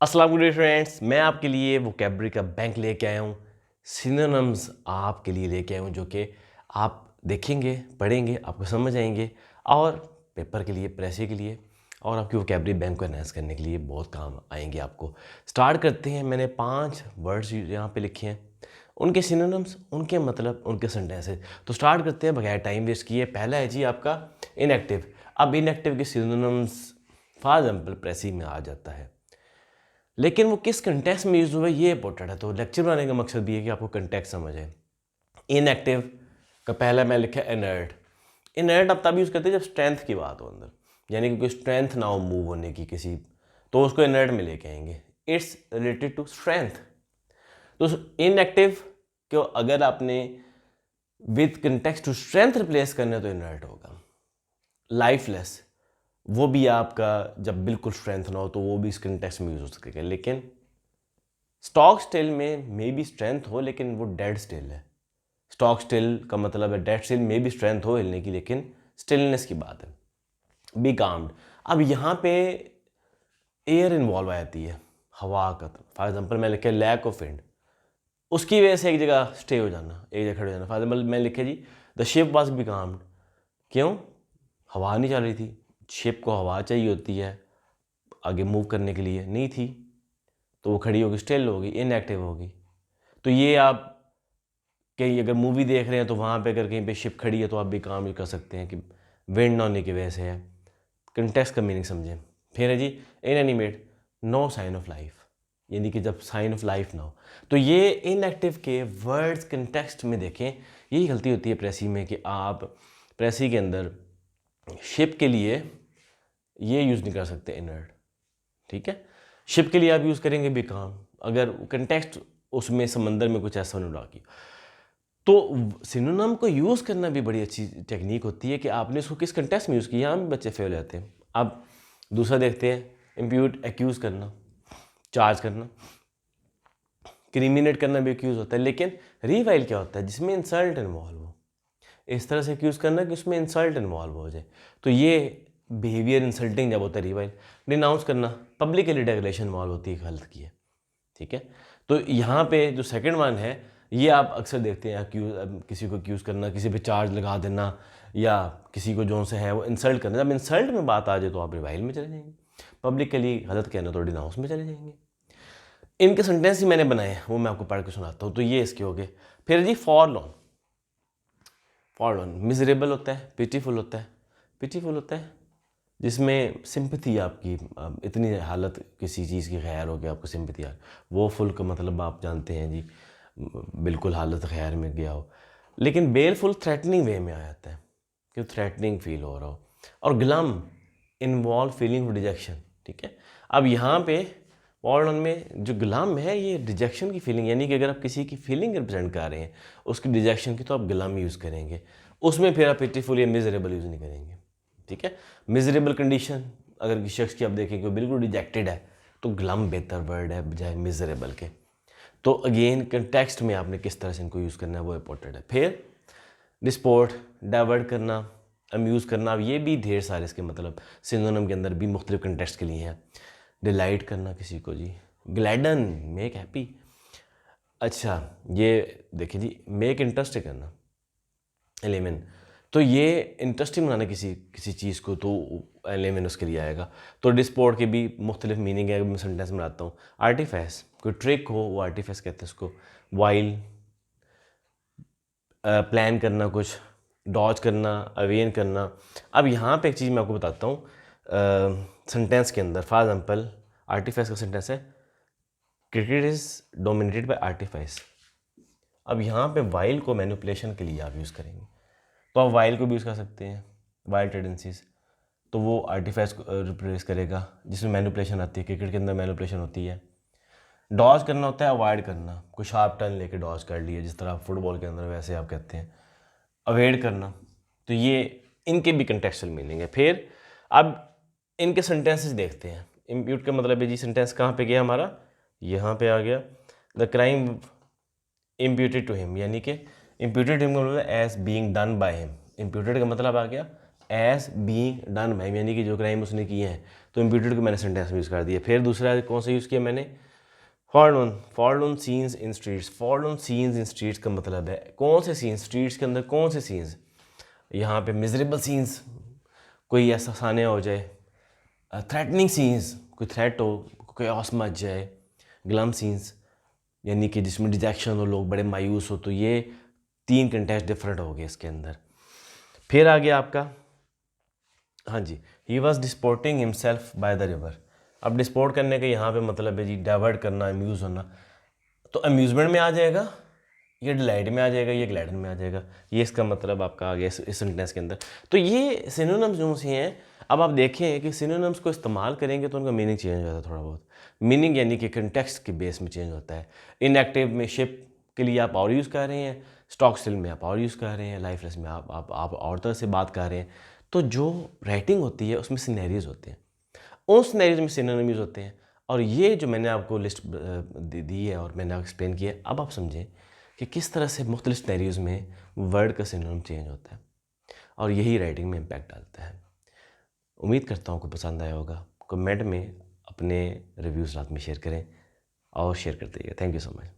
अस्सलाम वालेकुम फ्रेंड्स, मैं आपके लिए वोकैबुलरी का बैंक लेके आया हूँ। सिनोनिम्स आपके लिए लेके आया हूँ जो कि आप देखेंगे, पढ़ेंगे, आपको समझ आएंगे और पेपर के लिए, प्रेसी के लिए और आपकी वोकैबुलरी बैंक को एनहांस करने के लिए बहुत काम आएंगे आपको। स्टार्ट करते हैं। मैंने 5 वर्ड्स यहाँ पे लिखे हैं, उनके सिनोनिम्स, उनके मतलब, उनके सेंटेंसेस। तो स्टार्ट करते हैं बगैर टाइम वेस्ट किए। पहला है जी आपका इनएक्टिव। अब इनएक्टिव के सिनोनिम्स फॉर एग्जाम्पल प्रेसी में आ जाता है, लेकिन वो किस कंटेक्स्ट में यूज़ हुआ है ये इंपॉर्टेंट है। तो लेक्चर बनाने का मकसद भी है कि आपको कंटेक्स्ट समझ आए। इनएक्टिव का पहला मैं लिखा इनर्ट। इनर्ट आप तब यूज़ करते हैं जब स्ट्रेंथ की बात हो अंदर, यानी कि कोई स्ट्रेंथ ना हो मूव होने की किसी, तो उसको इनर्ट में लेके आएंगे। It's related to strength. तो इनएक्टिव को अगर आपने with context to strength replace करना है तो इनर्ट होगा। लाइफलेस, वो भी आपका जब बिल्कुल स्ट्रेंथ ना हो तो वो भी इस कंटेक्स्ट में यूज हो सकेगा। लेकिन स्टॉक स्टिल में मे बी स्ट्रेंथ हो लेकिन वो डेड स्टिल है। स्टॉक स्टिल का मतलब है डेड स्टिल में भी स्ट्रेंथ हो हिलने की, लेकिन स्टिलनेस की बात है। बी काम्ड, अब यहाँ पे एयर इन्वॉल्व आ जाती है, हवा का। फॉर एग्जाम्पल मैं लिखे लैक ऑफ विंड, उसकी वजह से एक जगह स्टे हो जाना, एक जगह खड़े हो जाना। फॉर एग्जाम्पल मैं लिखे जी the ship was becalmed. क्यों? हवा नहीं चल रही थी। शिप को हवा चाहिए होती है आगे मूव करने के लिए, नहीं थी तो वो खड़ी होगी, स्टिल होगी, इनएक्टिव होगी। तो ये आप कहीं अगर मूवी देख रहे हैं तो वहाँ पे अगर कहीं पे शिप खड़ी है तो आप भी काम ही कर सकते हैं कि विंड ना होने की वजह से है। कंटेक्स्ट का मीनिंग समझें। फिर है जी inanimate no sign of life, यानी कि जब साइन ऑफ लाइफ ना हो। तो ये इनएक्टिव के वर्ड्स कंटेक्स्ट में देखें। यही गलती होती है प्रेसी में कि आप प्रेसी के अंदर शिप के लिए ये यूज़ नहीं कर सकते इनर्ट, ठीक है। शिप के लिए आप यूज़ करेंगे बिकाम, अगर कंटेक्स्ट उसमें समंदर में कुछ ऐसा नहीं डाकी। तो सिनोनिम को यूज़ करना भी बड़ी अच्छी टेक्निक होती है कि आपने इसको किस कंटेक्स्ट में यूज़ किया। यहाँ भी बच्चे फेल जाते हैं। अब दूसरा देखते हैं, इम्प्यूट एक्यूज़ करना, चार्ज करना, क्रिमिनेट करना भी एक्यूज़ होता है। लेकिन रिवाइल क्या होता है? जिसमें इंसल्ट इन्वॉल्व हो। इस तरह से एक्यूज़ करना कि उसमें इंसल्ट इन्वॉल्व हो जाए, तो ये बिहेवियर इंसल्टिंग जब होता है। रिवाइल डिनाउंस करना, पब्लिकली डेग्रेडेशन इन्वॉल्व होती है गलत की है, ठीक है। तो यहाँ पे जो सेकंड वन है ये आप अक्सर देखते हैं, किसी को एक्यूज़ करना, किसी पे चार्ज लगा देना, या किसी को जो से है वो इंसल्ट करना। जब इंसल्ट में बात आ जाए तो आप रिवाइल में चले जाएंगे, पब्लिकली गलत कहना तो डिनाउंस में चले जाएंगे। इनके सेंटेंस ही मैंने बनाए हैं, वो मैं आपको पढ़ के सुनाता हूँ। तो ये इसके हो गए। फिर जी फॉरलॉन। फॉरलॉन मिजरेबल होता है, पिटीफुल होता है। पिटीफुल होता है जिसमें सिंपथी आपकी, इतनी हालत किसी चीज़ की खैर हो गया, आपको सिंपथी आ। वो फुल का मतलब आप जानते हैं जी, बिल्कुल हालत खैर में गया हो। लेकिन बेलफुल थ्रेटनिंग वे में आ जाता है कि थ्रेटनिंग फील हो रहा हो। और ग्लम इन्वॉल्व फीलिंग रिजेक्शन, ठीक है। अब यहाँ पे वॉर्डन में जो गुलाम है ये रिजेक्शन की फीलिंग, यानी कि अगर आप किसी की फीलिंग रिप्रेजेंट कर रहे हैं उसकी रिजेक्शन की, तो आप गुलाम यूज़ करेंगे। उसमें फिर आप पिटीफुल या मिजरेबल यूज़ नहीं करेंगे, ठीक है। मिजरेबल कंडीशन अगर किसी शख्स की आप देखें कि बिल्कुल रिजेक्टेड है तो गुलाम बेहतर वर्ड है बजाय मिजरेबल के। तो अगेन कंटेक्स्ट में आपने किस तरह से इनको यूज़ करना है वो इंपॉर्टेंट है। फिर डिस्पोर्ट, डाइवर्ट करना, अम्यूज़ करना, अब ये भी ढेर सारे इसके मतलब सिनोनिम के अंदर भी मुख्तलिफ कंटेक्स्ट के लिए हैं। डिलाइट करना किसी को जी, ग्लैडन मेक हैप्पी। अच्छा ये देखिए जी मेक इंटरेस्टिंग करना, एलिमेंट। तो ये इंटरेस्टिंग बनाना किसी किसी चीज़ को, तो एलिमेंट उसके लिए आएगा। तो डिस्पोर्ट के भी मुख्तलिफ मीनिंग है, मैं सेंटेंस बनाता हूँ। आर्टिफैस, कोई ट्रिक हो वो आर्टिफैस कहते हैं उसको। वाइल प्लान करना कुछ, डॉज करना, अवेन करना। अब यहाँ पे एक चीज़ मैं आपको बताता हूँ सेंटेंस के अंदर। फॉर एग्जांपल आर्टिफैस का सेंटेंस है क्रिकेट इज़ डोमिनेटेड बाय आर्टिफैस। अब यहाँ पे वाइल को मैनिपुलेशन के लिए आप यूज़ करेंगे, तो आप वाइल को भी यूज़ कर सकते हैं, वाइल टेंडेंसीज। तो वो आर्टिफैस को रिप्लेस करेगा जिसमें मैनिपुलेशन आती है। क्रिकेट के अंदर मैनिपुलेशन होती है। डॉज करना होता है अवॉइड करना, कोई शार्प टर्न लेके डॉज कर लिए, जिस तरह फुटबॉल के अंदर वैसे आप कहते हैं अवॉइड करना। तो ये इनके भी कंटेक्चुअल मीनिंग है। फिर अब इनके सेंटेंसेस देखते हैं। इम्प्यूट का मतलब है जी, सेंटेंस कहाँ पे गया हमारा, यहाँ पे आ गया। The crime imputed to him, यानी कि इम्प्यूटेड हिम का मतलब as being done by him. Imputed का मतलब आ गया एज बीइंग डन बाय, यानी कि जो क्राइम उसने किए हैं, तो इम्प्यूटेड को मैंने सेंटेंस में यूज़ कर दिया। फिर दूसरा कौन सा यूज़ किया मैंने, fold on scenes in streets. Fold on scenes in streets का मतलब है कौन से सीन्स, स्ट्रीट्स के अंदर कौन से सीन्स, यहाँ पे मिजरेबल सीन्स, कोई ऐसा सान्य हो जाए, थ्रेटनिंग सीन्स, कोई थ्रेट हो, कोई ऑस मच जाए, ग्लम सीन्स यानी कि जिसमें डिजेक्शन हो, लोग बड़े मायूस हो, तो ये 3 कंटेस्ट डिफरेंट हो गए इसके अंदर। फिर आ गया आपका, हाँ जी, he was disporting himself by the river. अब डिस्पोर्ट करने का यहाँ पे मतलब है जी डाइवर्ट करना, अम्यूज़ होना, तो अम्यूज़मेंट में आ जाएगा, ये डिलाइट में आ जाएगा, ये ग्लैडन में आ जाएगा, ये इसका मतलब आपका आ गया इस सेंटेंस के अंदर। तो ये सिनोनिम्स जो से हैं, अब आप देखें कि सिनोनिम्स को इस्तेमाल करेंगे तो उनका मीनिंग चेंज हो जाता है थोड़ा बहुत। मीनिंग यानी कि कंटेक्स्ट के बेस में चेंज होता है। इनएक्टिव में शिप के लिए आप और यूज़ कर रहे हैं, स्टॉक स्टिल में आप और यूज़ कर रहे हैं, लाइफलेस में आप और तरह से बात कर रहे हैं। तो जो राइटिंग होती है उसमें सिनेरियोज होते हैं, उन सिनेरियोज में सिनोनिम यूज़ होते हैं। और ये जो मैंने आपको लिस्ट दी है और मैंने आपको एक्सप्लेन किया है, अब आप समझें कि किस तरह से मुख्तलिफ सिनेरियोज में वर्ड का सिनोनिम चेंज होता है और यही राइटिंग में इम्पैक्ट डालता है। उम्मीद करता हूँ कि पसंद आया होगा। कमेंट में अपने रिव्यूज़ रात में शेयर करें और शेयर करते रहिए। Thank you so much.